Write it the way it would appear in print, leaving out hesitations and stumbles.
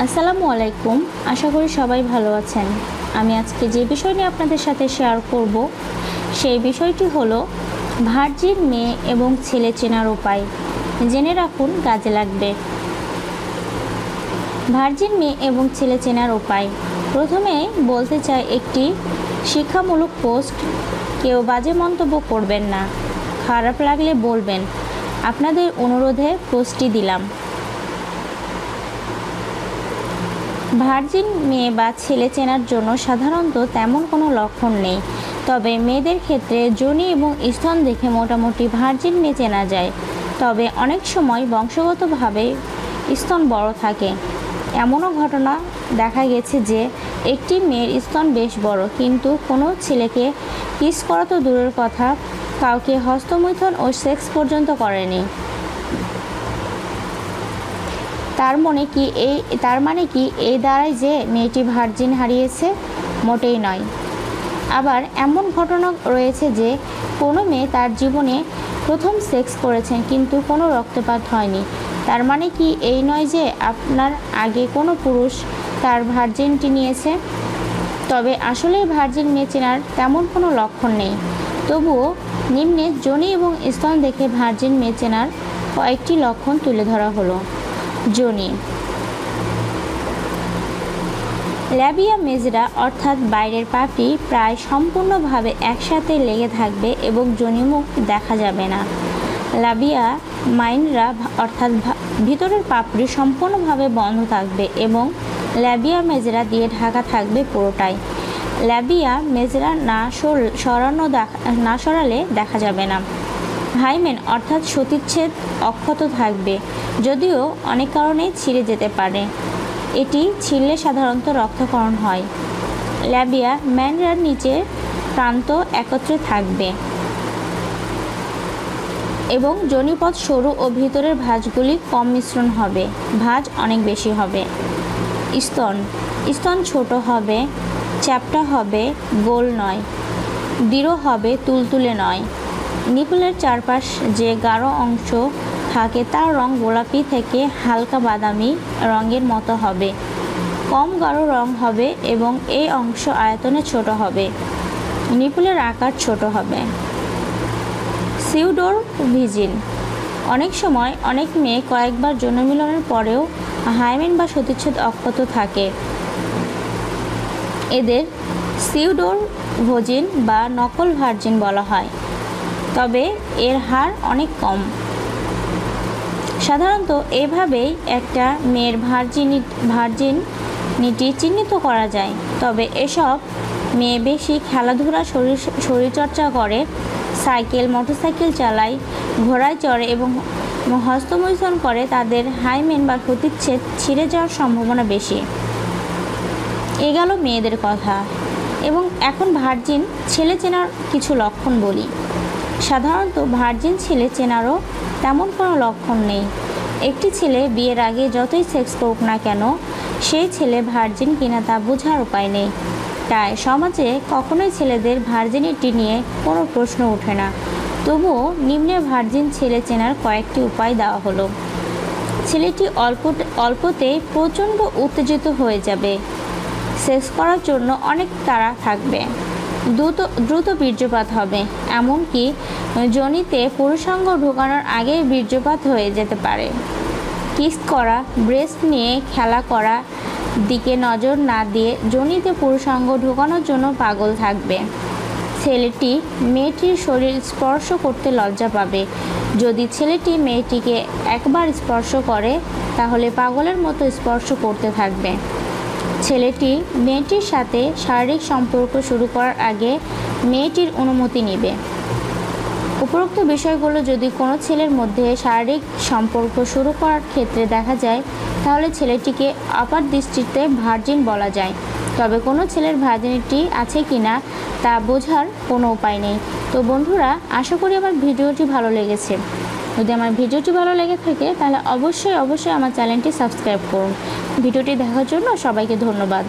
আসসালামু আলাইকুম। আশা করি সবাই ভালো আছেন। আমি আজকে যে বিষয় নিয়ে আপনাদের সাথে শেয়ার করব সেই বিষয়টি হলো ভার্জিন মেয়ে এবং ছেলে চেনার উপায়। জেনে রাখুন, কাজে লাগবে। ভার্জিন মেয়ে এবং ছেলে চেনার উপায়। প্রথমে বলতে চাই, একটি শিক্ষামূলক পোস্ট। কেউ বাজে মন্তব্য করবেন না, খারাপ লাগলে বলবেন। আপনাদের অনুরোধে পোস্টটি দিলাম। ভার্জিন মেয়ে বা ছেলে চেনার জন্য সাধারণত তেমন কোনো লক্ষণ নেই, তবে মেয়েদের ক্ষেত্রে যোনি এবং স্তন দেখে মোটামুটি ভার্জিন মেয়ে চেনা যায়। তবে অনেক সময় বংশগতভাবে স্তন বড় থাকে। এমনও ঘটনা দেখা গেছে যে একটি মেয়ের স্তন বেশ বড়, কিন্তু কোনো ছেলেকে কিস করা তো দূরের কথা, কাউকে হস্তমৈথুন ও সেক্স পর্যন্ত করেনি। তার মানে কি এই দ্বারাই যে মেয়েটি ভার্জিন হারিয়েছে? মোটেই নয়। আবার এমন ঘটনা রয়েছে যে কোনো মেয়ে তার জীবনে প্রথম সেক্স করেছেন, কিন্তু কোনো রক্তপাত হয়নি। তার মানে কি এই নয় যে আপনার আগে কোনো পুরুষ তার ভার্জিনটি নিয়েছে? তবে আসলে ভার্জিন মেয়ে চেনার তেমন কোনো লক্ষণ নেই। তবুও নিম্নে যোনি এবং স্তন দেখে ভার্জিন মেয়ে চেনার কয়েকটি লক্ষণ তুলে ধরা হলো। যোনি। ল্যাবিয়া মেজরা অর্থাৎ বাইরের পাপড়ি প্রায় সম্পূর্ণভাবে একসাথে লেগে থাকবে এবং যোনিমুখ দেখা যাবে না। ল্যাবিয়া মাইনরা অর্থাৎ ভিতরের পাপড়ি সম্পূর্ণভাবে বন্ধ থাকবে এবং ল্যাবিয়া মেজরা দিয়ে ঢাকা থাকবে পুরোটাই। ল্যাবিয়া মেজরা না সরালে দেখা যাবে না। হাইমেন অর্থাৎ সতীচ্ছেদ অক্ষত থাকবে, যদিও অনেক কারণেই ছিঁড়ে যেতে পারে। এটি ছিঁড়লে সাধারণত রক্তক্ষরণ হয়। ল্যাবিয়া ম্যানরার নিচের প্রান্ত একত্রে থাকবে এবং যোনিপথ সরু ও ভিতরের ভাঁজগুলি কম মিশ্রণ হবে, ভাঁজ অনেক বেশি হবে। স্তন ছোট হবে, চ্যাপ্টা হবে, গোল নয়। দৃঢ় হবে, তুলতুলে নয়। নিপলের চারপাশ যে গাঢ় অংশ থাকে তার রং গোলাপি থেকে হালকা বাদামি রঙের মতো হবে, কম গাঢ় রং হবে এবং এই অংশ আয়তনে ছোট হবে। নিপলের আকার ছোট হবে। সিউডোর ভিজিন। অনেক সময় অনেক মেয়ে কয়েকবার যৌন মিলনের পরেও হাইমেন বা সতীচ্ছেদ অক্ষত থাকে। এদের সিউডোর ভজিন বা নকল ভার্জিন বলা হয়, তবে এর হার অনেক কম। সাধারণত এভাবেই একটা মেয়ের ভার্জিনিটি চিহ্নিত করা যায়। তবে এসব মেয়ে বেশি খেলাধুলা, শরীরচর্চা করে, মোটরসাইকেল চালায়, ঘোড়ায় চড়ে এবং হস্তমৈথুন করে, তাদের হাইমেন বা সতীচ্ছেদ ছিঁড়ে যাওয়ার সম্ভাবনা বেশি। এ গেল মেয়েদের কথা। এবং এখন ভার্জিন ছেলে চেনার কিছু লক্ষণ বলি। সাধারণত ভার্জিন ছেলে চেনারও তেমন কোনো লক্ষণ নেই। একটি ছেলে বিয়ের আগে যতই সেক্স করুক না কেন, সেই ছেলে ভার্জিন কিনা তা বোঝার উপায় নেই। তাই সমাজে কখনোই ছেলেদের ভার্জিনিটি নিয়ে কোনো প্রশ্ন ওঠে না। তবুও নিম্নে ভার্জিন ছেলে চেনার কয়েকটি উপায় দেওয়া হলো। ছেলেটি অল্পতেই প্রচণ্ড উত্তেজিত হয়ে যাবে। সেক্স করার জন্য অনেক তাড়া থাকবে। দ্রুত বীর্যপাত হবে, এমনকি যোনিতে পুরুষাঙ্গ ঢোকানোর আগে বীর্যপাত হয়ে যেতে পারে। কিস করা, ব্রেস্ট নিয়ে খেলা করা দিকে নজর না দিয়ে যোনিতে পুরুষাঙ্গ ঢোকানোর জন্য পাগল থাকবে। ছেলেটি মেয়েটির শরীর স্পর্শ করতে লজ্জা পাবে। যদি ছেলেটি মেয়েটিকে একবার স্পর্শ করে, তাহলে পাগলের মতো স্পর্শ করতে থাকবে। ছেলেটি মেয়েটির সাথে শারীরিক সম্পর্ক শুরু করার আগে মেয়েটির অনুমতি নেবে। উপরোক্ত বিষয়গুলো যদি কোনো ছেলের মধ্যে শারীরিক সম্পর্ক শুরু করার ক্ষেত্রে দেখা যায়, তাহলে ছেলেটিকে আপাত দৃষ্টিতে ভার্জিন বলা যায়। তবে কোনো ছেলের ভার্জিনিটি আছে কিনা তা বোঝার কোনো উপায় নেই। তো বন্ধুরা, আশা করি আমার ভিডিওটি ভালো লেগেছে। যদি আমার ভিডিওটি ভালো লেগে থাকে তাহলে অবশ্যই আমার চ্যানেলটি সাবস্ক্রাইব করুন। ভিডিওটি দেখার জন্য সবাইকে ধন্যবাদ।